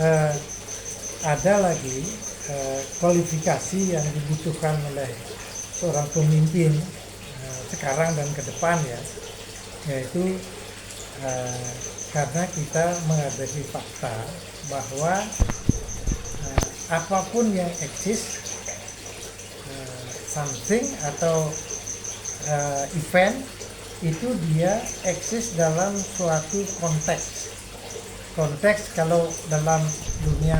eh, ada lagi kualifikasi yang dibutuhkan oleh seorang pemimpin sekarang dan ke depan ya, yaitu eh, karena kita menghadapi fakta bahwa apapun yang eksis, something atau event itu dia eksis dalam suatu konteks. Konteks kalau dalam dunia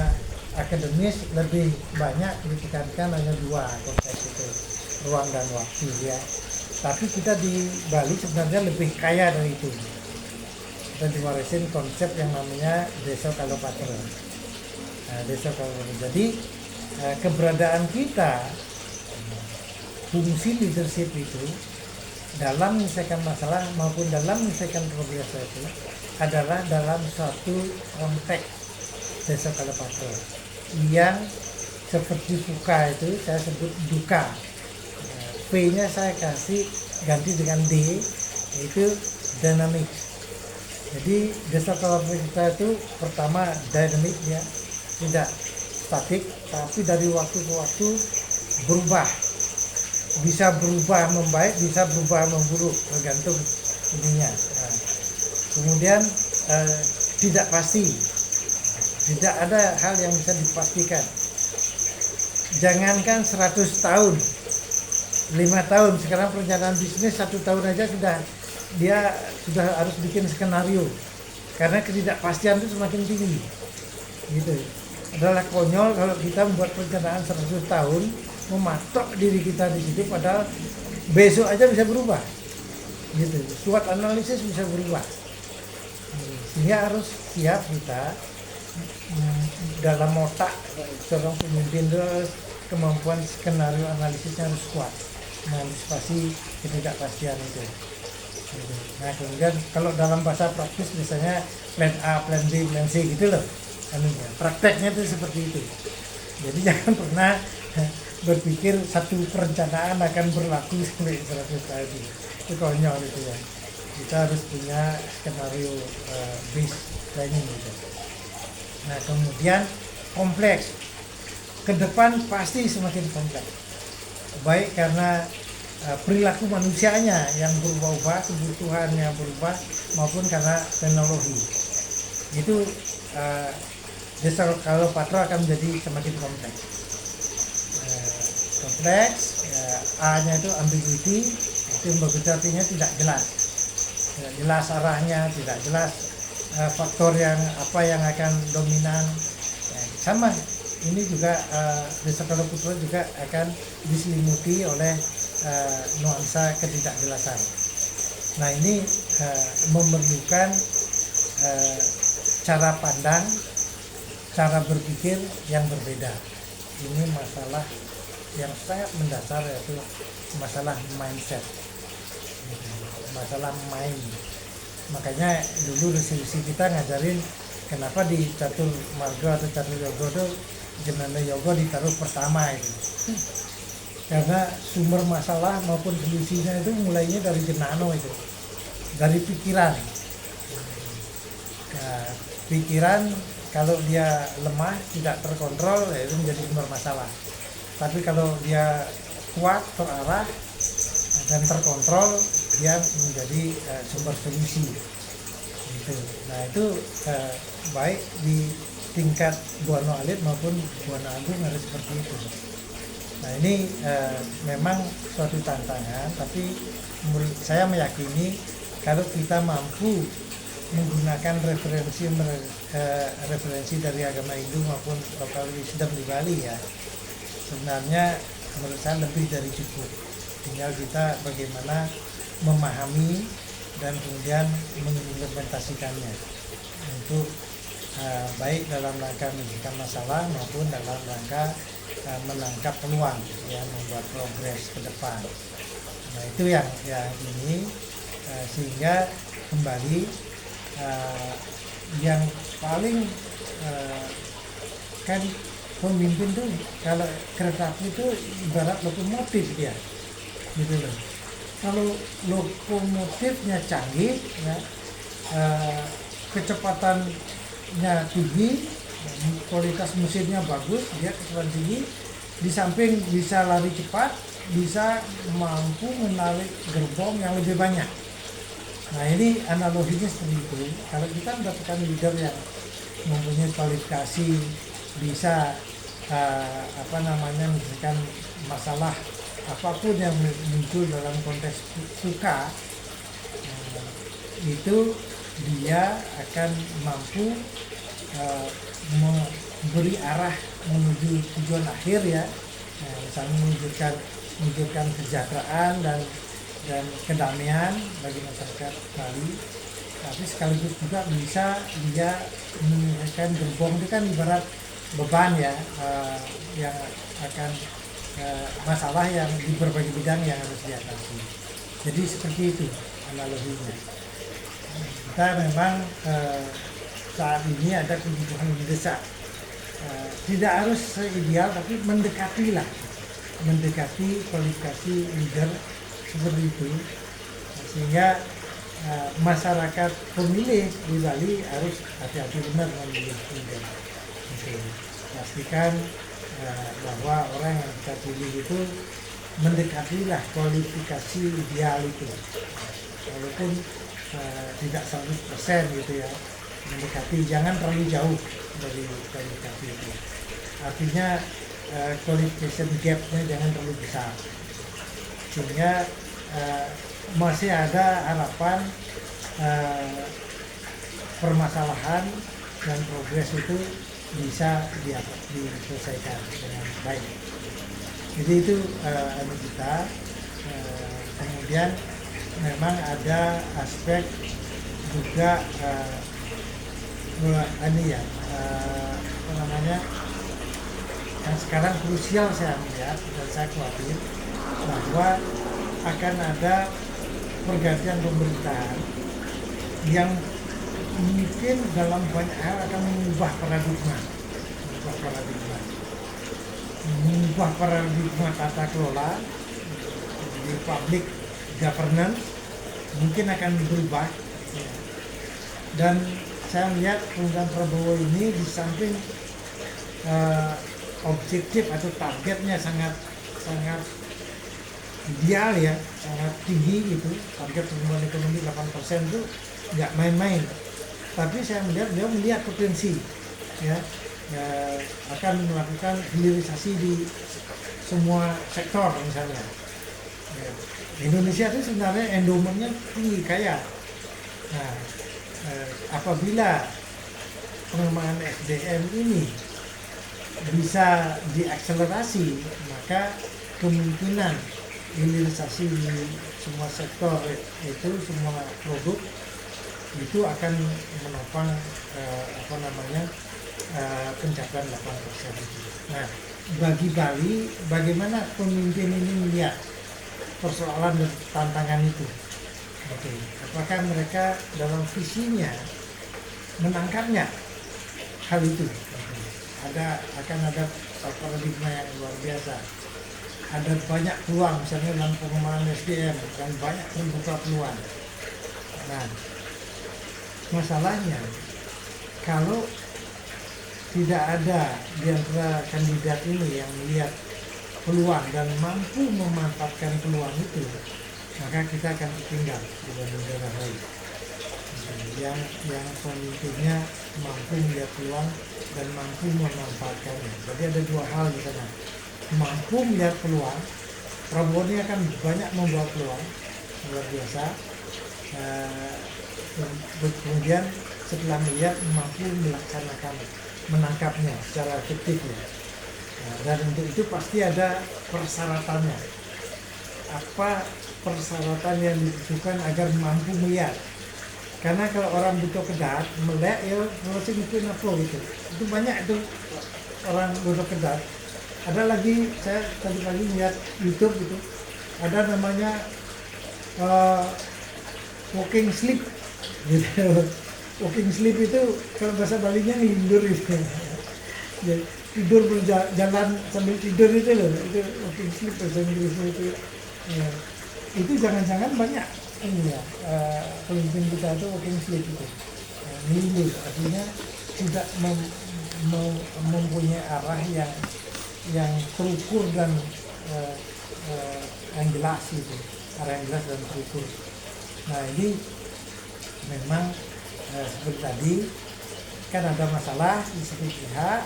akademis lebih banyak ditekankan hanya dua konteks itu, ruang dan waktu ya. Tapi kita di Bali sebenarnya lebih kaya dari itu. Kita diwarisin konsep yang namanya Desa Kalopatra. Desa Kalopatra. Jadi keberadaan kita, fungsi leadership itu dalam menyelesaikan masalah maupun dalam menyelesaikan progres itu adalah dalam suatu konteks Desa Kalopatra yang seperti Fuka itu saya sebut duka. P-nya saya kasih ganti dengan D, yaitu dynamic. Jadi Desa Kalopatra itu pertama dynamic ya, tidak statik, tapi dari waktu ke waktu berubah. Bisa berubah membaik, bisa berubah memburuk, tergantung ininya. Kemudian tidak pasti, tidak ada hal yang bisa dipastikan. Jangankan 100 tahun, 5 tahun, sekarang perencanaan bisnis 1 tahun aja dia sudah harus bikin skenario, karena ketidakpastian itu semakin tinggi. Gitu. Adalah konyol kalau kita membuat perencanaan 100 tahun, mematok diri kita di situ, padahal besok aja bisa berubah. Gitu. SWOT analisis bisa berubah. Sehingga harus siap kita dalam otak seorang pemimpin, kemampuan skenario analisisnya harus kuat, mengantisipasi ketidakpastian itu. Nah kemudian kalau dalam bahasa praktis misalnya plan A, plan B, plan C gitu loh. Prakteknya itu seperti itu. Jadi jangan pernah berpikir satu perencanaan akan berlaku sampai 100 tahun. Itu konyol itu ya. Kita harus punya skenario base planning gitu. Nah kemudian kompleks. Ke depan pasti semakin kompleks. Baik karena perilaku manusianya yang berubah-ubah, kebutuhan yang berubah, maupun karena teknologi. Itu Desa Kalopatra akan menjadi semakin kompleks. A-nya itu ambiguity, itu begitu artinya tidak jelas arahnya, tidak jelas faktor yang apa yang akan dominan. Sama ini juga Desa Kalopatra juga akan diselimuti oleh nuansa ketidakjelasan. Nah ini memerlukan cara pandang, cara berpikir yang berbeda. Ini masalah yang sangat mendasar, yaitu masalah mindset, masalah mind. Makanya dulu resolusi kita ngajarin kenapa di Catur Marga atau Catur Yoga itu Jenana Yoga ditaruh pertama itu. Karena sumber masalah maupun solusinya itu mulainya dari jenano itu, dari pikiran. Nah, pikiran kalau dia lemah, tidak terkontrol, ya itu menjadi sumber masalah. Tapi kalau dia kuat, terarah, dan terkontrol, dia menjadi sumber solusi. Gitu. Nah itu baik di tingkat Buana Alit maupun Buana Agung harus seperti itu. Nah ini memang suatu tantangan, tapi saya meyakini kalau kita mampu menggunakan referensi dari agama Hindu maupun local wisdom di Bali ya, sebenarnya menurut saya lebih dari cukup. Tinggal kita bagaimana memahami dan kemudian mengimplementasikannya untuk baik dalam rangka menyelesaikan masalah maupun dalam rangka menangkap peluang yang membuat progres ke depan. Nah itu yang ini sehingga kembali yang paling kan pemimpin tuh kalau kereta api itu ibarat lokomotif dia, gitu loh. Kalau lokomotifnya canggih, ya, kecepatannya tinggi, kualitas mesinnya bagus, dia kecepatan tinggi, di samping bisa lari cepat, bisa mampu menarik gerbong yang lebih banyak. Nah ini analoginya seperti itu. Kalau kita mendapatkan leader yang mempunyai kualifikasi, bisa misalkan masalah apapun yang muncul dalam konteks suka, itu dia akan mampu memberi arah menuju tujuan akhir ya, misalnya menunjukkan kesejahteraan dan kedamaian bagi masyarakat Bali, tapi sekaligus juga bisa dia menyelesaikan gerbong. Itu kan ibarat beban ya, yang akan masalah yang di berbagai bidang yang harus diatasi. Jadi seperti itu analoginya. Kita memang saat ini ada kebutuhan mendesak, tidak harus seideal tapi mendekati kualifikasi leader seperti itu, sehingga masyarakat pemilih di Bali harus hati-hati benar memilih leader. Pastikan bahwa orang yang kita pilih itu mendekatilah kualifikasi ideal itu, walaupun tidak 100% gitu ya, mendekati, jangan terlalu jauh dari kualifikasi itu. Artinya qualification gap-nya jangan terlalu besar, sehingga masih ada harapan permasalahan dan progres itu bisa diselesaikan dengan baik. Jadi itu kita. Kemudian memang ada aspek juga yang sekarang krusial saya melihat dan saya khawatir bahwa akan ada pergantian pemerintahan yang mungkin dalam banyak hal akan mengubah paradigma tata kelola di public governance, mungkin akan berubah. Dan saya melihat pemerintahan Prabowo ini di samping objektif atau targetnya sangat ideal ya, sangat tinggi gitu, target pertumbuhan ekonomi 8% itu nggak main-main. Tapi saya melihat potensi ya, akan melakukan hilirisasi di semua sektor misalnya. Indonesia itu sebenarnya endowmentnya tinggi, kaya. Nah, apabila pengembangan SDM ini bisa diakselerasi, maka kemungkinan hilirisasi di semua sektor itu, semua produk itu akan menopang pencapaian 8% itu. Nah, bagi Bali, bagaimana pemimpin ini melihat persoalan dan tantangan itu? Apakah mereka dalam visinya menangkapnya hal itu? Akan ada paradigma yang luar biasa. Ada banyak peluang, misalnya dalam pengembangan SDM, dan banyak terbuka peluang. Nah, masalahnya kalau tidak ada di antara kandidat ini yang melihat peluang dan mampu memanfaatkan peluang itu, maka kita akan tertinggal dibanding daerah lain. Yang pemimpinnya mampu melihat peluang dan mampu memanfaatkannya. Jadi ada dua hal di sana. Mampu melihat peluang, Prabowo ini akan banyak membawa peluang luar biasa. Kemudian setelah melihat, mampu melaksanakan, menangkapnya secara efektif ya. Dan untuk itu pasti ada persyaratannya. Apa persyaratan yang dibutuhkan agar mampu melihat? Karena kalau orang butuh kedat, melek ya harusnya mungkin apa gitu. Itu banyak itu orang butuh kedat. Ada lagi, saya tadi pagi lihat YouTube gitu, ada namanya walking sleep gitu. Walking sleep itu kalau bahasa Balinya ngelindur gitu. Jadi, tidur berjalan sambil tidur itu loh, itu walking sleep bahasa Inggrisnya itu. Ya. Itu jangan-jangan banyak ini ya, pemimpin kita itu walking sleep itu. Ngelindur, artinya tidak mempunyai arah yang terukur dan eh, yang jelas gitu, arah yang jelas dan terukur. Nah ini memang seperti tadi kan ada masalah di satu pihak.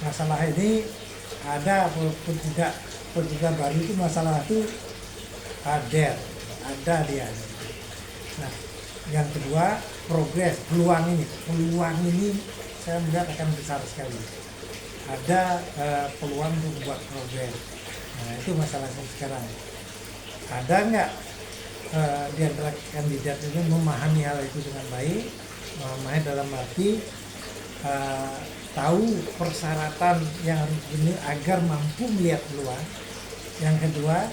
Masalah ini ada walaupun tidak baru, itu masalah itu ada dia. Nah yang kedua, peluang ini saya melihat akan besar sekali. Ada peluang untuk membuat progres. Nah itu masalah sekarang. Ada nggak di antara kandidat itu memahami hal itu dengan baik? Memahami dalam arti tahu persyaratan yang harus dipenuhi agar mampu melihat peluang. Yang kedua,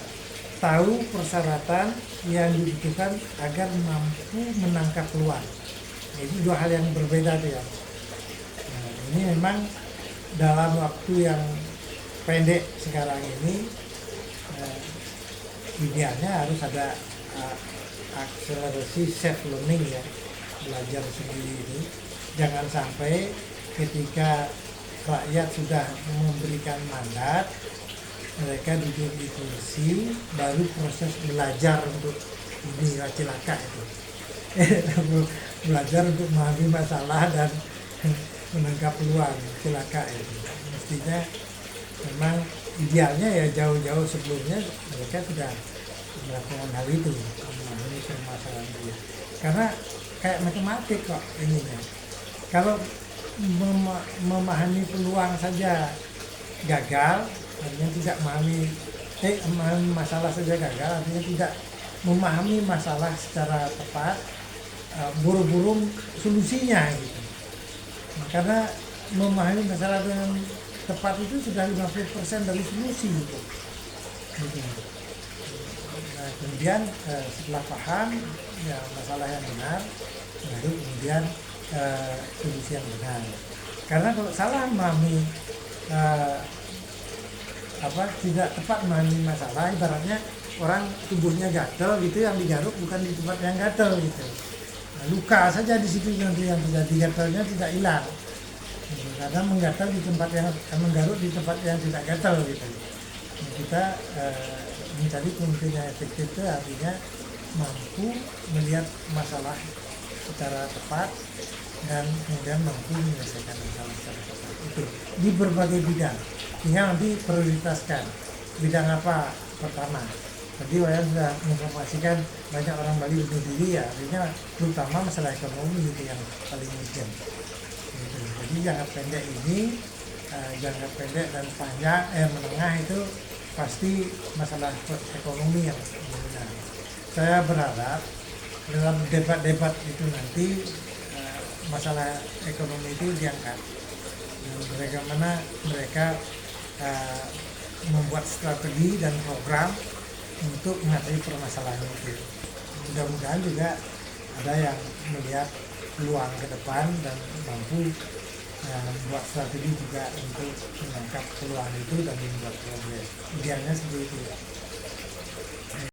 tahu persyaratan yang dibutuhkan agar mampu menangkap peluang. Itu dua hal yang berbeda tuh ya. Nah, ini memang dalam waktu yang pendek sekarang ini idealnya harus ada akselerasi self learning ya, belajar sendiri ini. Jangan sampai ketika rakyat sudah memberikan mandat, mereka duduk di kursi, baru proses belajar untuk ini cilaka itu. Belajar untuk memahami masalah dan menangkap peluang, cilaka itu. Mestinya memang idealnya ya jauh-jauh sebelumnya mereka sudah melakukan hal itu, memahami permasalahan itu. Karena kayak matematik kok ininya. Kalau memahami peluang saja gagal, artinya tidak memahami masalah saja gagal, artinya tidak memahami masalah secara tepat, buru-buru solusinya gitu. Karena memahami masalah dengan tepat itu sudah 50% dari solusi gitu. Nah, kemudian setelah paham ya masalah yang benar, baru kemudian solusi yang benar. Karena kalau salah memahami tidak tepat memahami masalah, ibaratnya orang tubuhnya gatal gitu, yang digaruk bukan di tempat yang gatal gitu. Nah, luka saja di situ nanti yang terjadi, gatalnya tidak hilang. Karena menggatal di tempat yang menggaruk di tempat yang tidak gatal gitu. Nah, kita mencari pemimpin yang efektif itu artinya mampu melihat masalah secara tepat dan kemudian mampu menyelesaikan masalah secara tepat itu di berbagai bidang. Tinggal nanti prioritaskan bidang apa pertama. Tadi saya sudah menginformasikan banyak orang Bali bunuh diri ya, artinya terutama masalah ekonomi itu yang paling urgent. Gitu. Jadi jangka pendek ini, jangka pendek dan panjang, menengah itu pasti masalah ekonomi yang benar. Saya berharap dalam debat-debat itu nanti masalah ekonomi itu diangkat. Bagaimana mereka membuat strategi dan program untuk mengatasi permasalahan itu. Mudah-mudahan juga ada yang melihat peluang ke depan dan mampu membuat strategi juga untuk menangkap peluang itu dan membuat progres. Idealnya seperti itu.